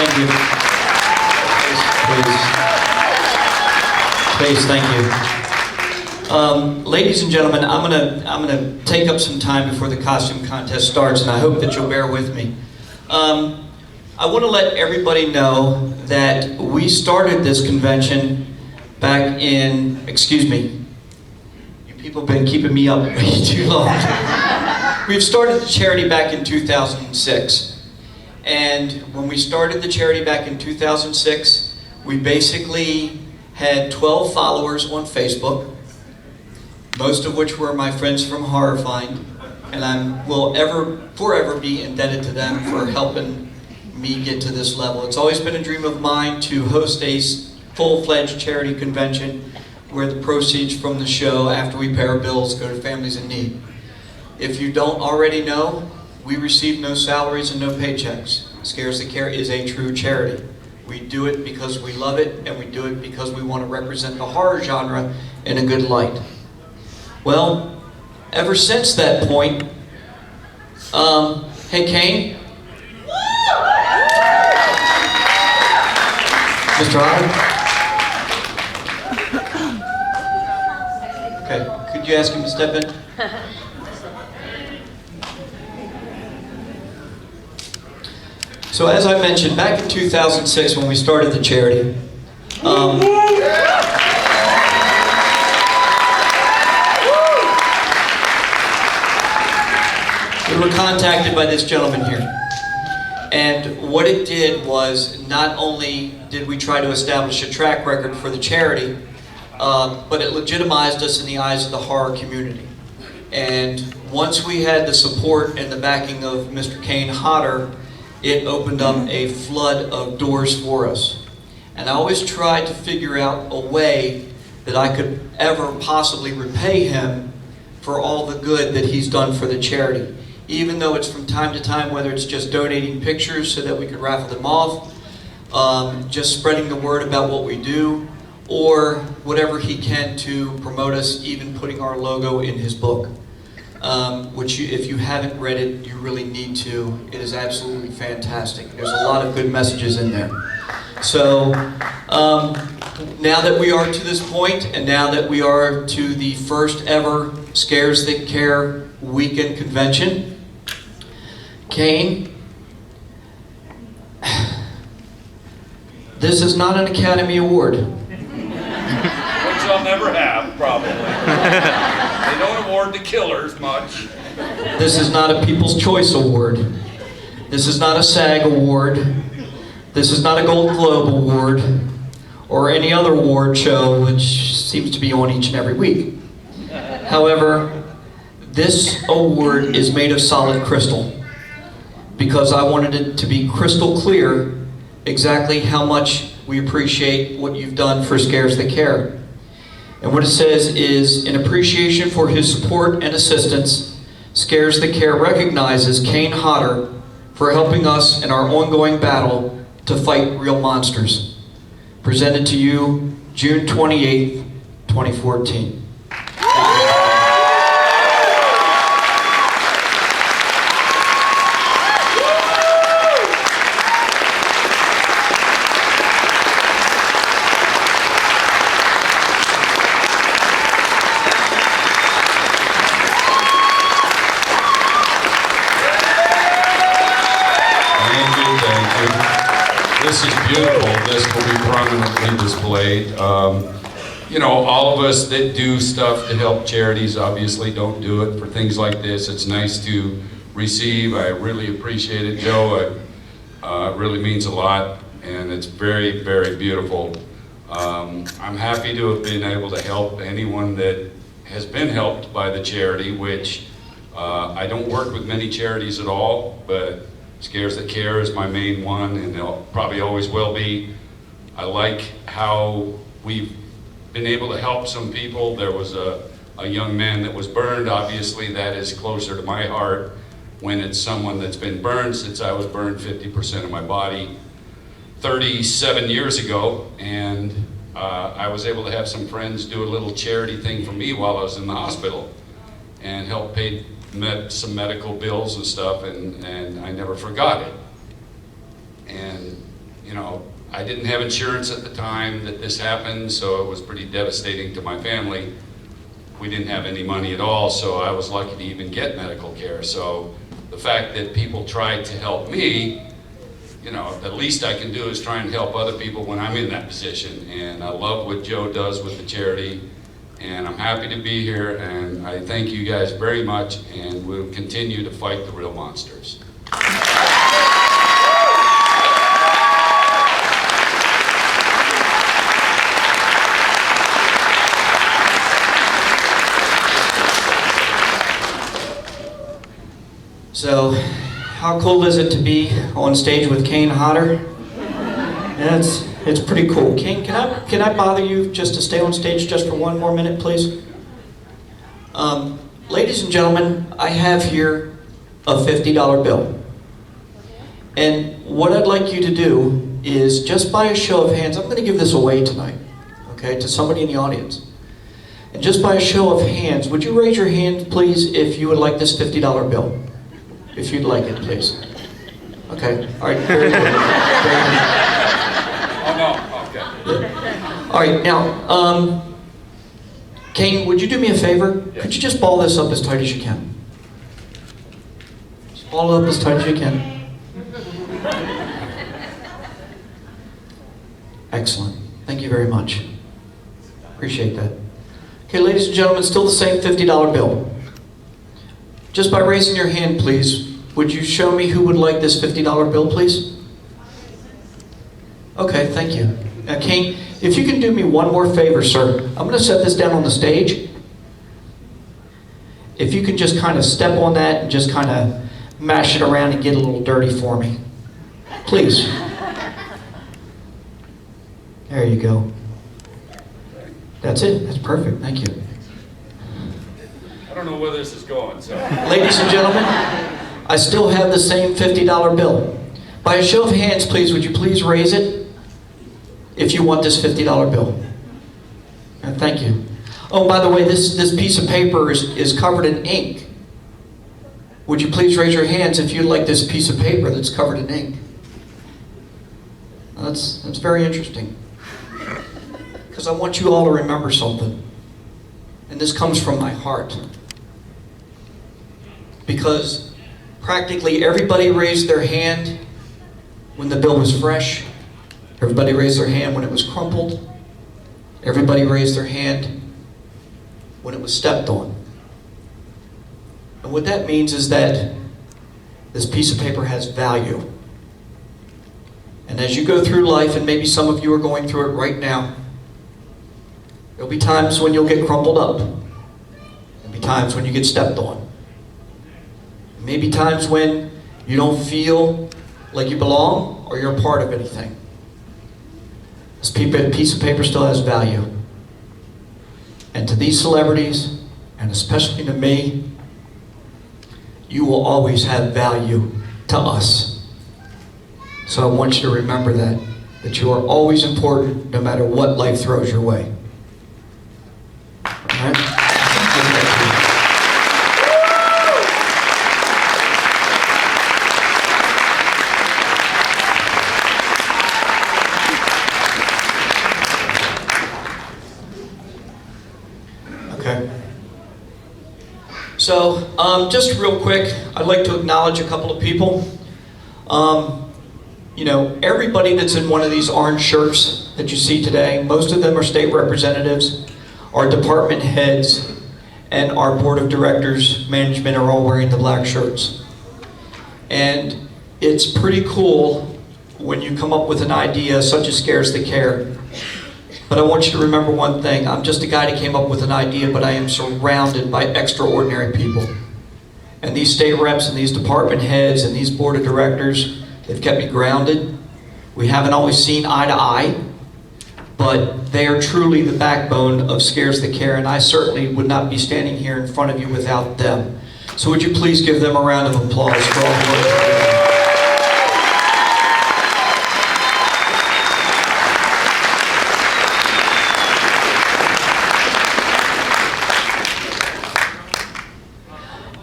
Thank you. Please, thank you. Ladies and gentlemen, I'm gonna take up some time before the costume contest starts, and I hope that you'll bear with me. I want to let everybody know that we started this convention back in, excuse me, you people have been keeping me up way too long. We've started the charity back in 2006. And when we started the charity back in 2006, we basically had 12 followers on Facebook, most of which were my friends from Horror Find, and I will forever be indebted to them for helping me get to this level. It's always been a dream of mine to host a full-fledged charity convention where the proceeds from the show, after we pay our bills, go to families in need. If you don't already know, we receive no salaries and no paychecks. Scares the Care is a true charity. We do it because we love it, and we do it because we want to represent the horror genre in a good light. Well, ever since that point, hey Kane? Mr. Hodder? Okay, could you ask him to step in? So as I mentioned, back in 2006 when we started the charity, we were contacted by this gentleman here. And what it did was, not only did we try to establish a track record for the charity, but it legitimized us in the eyes of the horror community. And once we had the support and the backing of Mr. Kane Hodder, it opened up a flood of doors for us. And I always tried to figure out a way that I could ever possibly repay him for all the good that he's done for the charity. Even though it's from time to time, whether it's just donating pictures so that we could raffle them off, just spreading the word about what we do, or whatever he can to promote us, even putting our logo in his book. Which if you haven't read it, you really need to. It is absolutely fantastic. There's a lot of good messages in there. So now that we are to this point, and now that we are to the first ever Scares That Care weekend convention, Kane, this is not an Academy Award. Which I'll never have, probably. They don't award the killers much. This is not a People's Choice Award. This is not a SAG Award. This is not a Gold Globe Award, or any other award show which seems to be on each and every week. However, this award is made of solid crystal, because I wanted it to be crystal clear exactly how much we appreciate what you've done for Scares That Care. And what it says is, in appreciation for his support and assistance, Scares That Care recognizes Kane Hodder for helping us in our ongoing battle to fight real monsters. Presented to you June 28th, 2014. This is beautiful. This will be prominently displayed. You know, all of us that do stuff to help charities obviously don't do it for things like this. It's nice to receive. I really appreciate it, Joe. It really means a lot, and it's very, very beautiful. I'm happy to have been able to help anyone that has been helped by the charity, which I don't work with many charities at all, but Scares That Care is my main one, and they'll probably always will be. I like how we've been able to help some people. There was a young man that was burned. Obviously, that is closer to my heart when it's someone that's been burned, since I was burned 50% of my body 37 years ago, and I was able to have some friends do a little charity thing for me while I was in the hospital and help pay some medical bills and stuff, and I never forgot it. And I didn't have insurance at the time that this happened, so it was pretty devastating to my family. We didn't have any money at all, so I was lucky to even get medical care. So the fact that people tried to help me, you know, the least I can do is try and help other people when I'm in that position. And I love what Joe does with the charity, and I'm happy to be here, and I thank you guys very much, and we'll continue to fight the real monsters. So, how cool is it to be on stage with Kane Hodder? Yeah, it's pretty cool. Kane, can I bother you just to stay on stage just for one more minute, please? Ladies and gentlemen, I have here a $50 bill. And what I'd like you to do is, just by a show of hands, I'm going to give this away tonight, okay, to somebody in the audience. And just by a show of hands, would you raise your hand, please, if you would like this $50 bill? If you'd like it, please. Okay, all right, very good. Very good. Oh, no, okay. All right, now, Kane, would you do me a favor? Yeah. Could you just ball this up as tight as you can? Just ball it up as tight as you can. Excellent. Thank you very much. Appreciate that. Okay, ladies and gentlemen, still the same $50 bill. Just by raising your hand, please, would you show me who would like this $50 bill, please? Okay, thank you. Now, Kane, if you can do me one more favor, sir. I'm going to set this down on the stage. If you can just kind of step on that and just kind of mash it around and get a little dirty for me. Please. There you go. That's it. That's perfect. Thank you. I don't know where this is going, so. Ladies and gentlemen, I still have the same $50 bill. By a show of hands, please, would you please raise it if you want this $50 bill? And thank you. Oh, by the way, this piece of paper is covered in ink. Would you please raise your hands if you'd like this piece of paper that's covered in ink? That's very interesting. Because I want you all to remember something. And this comes from my heart. Because practically everybody raised their hand when the bill was fresh. Everybody raised their hand when it was crumpled. Everybody raised their hand when it was stepped on. And what that means is that this piece of paper has value. And as you go through life, and maybe some of you are going through it right now, there'll be times when you'll get crumpled up. There'll be times when you get stepped on. Maybe times when you don't feel like you belong or you're a part of anything. This piece of paper still has value. And to these celebrities, and especially to me, you will always have value to us. So I want you to remember that you are always important no matter what life throws your way. All right? Okay. So, just real quick, I'd like to acknowledge a couple of people. You know, everybody that's in one of these orange shirts that you see today, most of them are state representatives, our department heads, and our board of directors, management are all wearing the black shirts. And it's pretty cool when you come up with an idea such as Scares the Care. But I want you to remember one thing. I'm just a guy that came up with an idea, but I am surrounded by extraordinary people. And these state reps and these department heads and these board of directors, they've kept me grounded. We haven't always seen eye to eye, but they are truly the backbone of Scares the Care, and I certainly would not be standing here in front of you without them. So would you please give them a round of applause for all the work they're doing.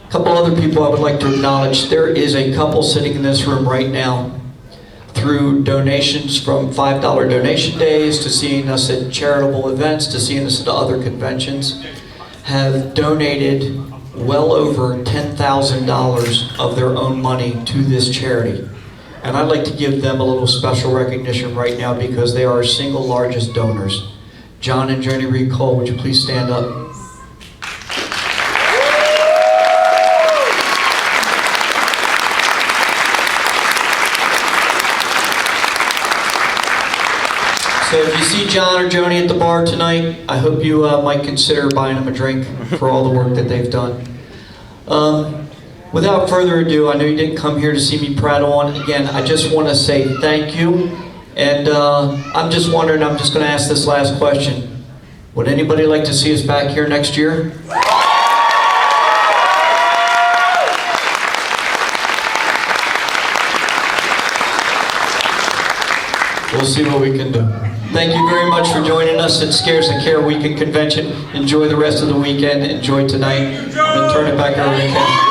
A couple other people I would like to acknowledge. There is a couple sitting in this room right now. through donations from $5 donation days to seeing us at charitable events to seeing us at other conventions, have donated well over $10,000 of their own money to this charity. And I'd like to give them a little special recognition right now because they are our single largest donors. John and Joni Reed Cole, would you please stand up? So if you see John or Joni at the bar tonight, I hope you might consider buying them a drink for all the work that they've done. Without further ado, I know you didn't come here to see me prattle on. Again, I just want to say thank you. And I'm just wondering, I'm just going to ask this last question. Would anybody like to see us back here next year? We'll see what we can do. Thank you very much for joining us at Scares and Care Weekend Convention. Enjoy the rest of the weekend. Enjoy tonight. I'm going to turn it back over to Ken.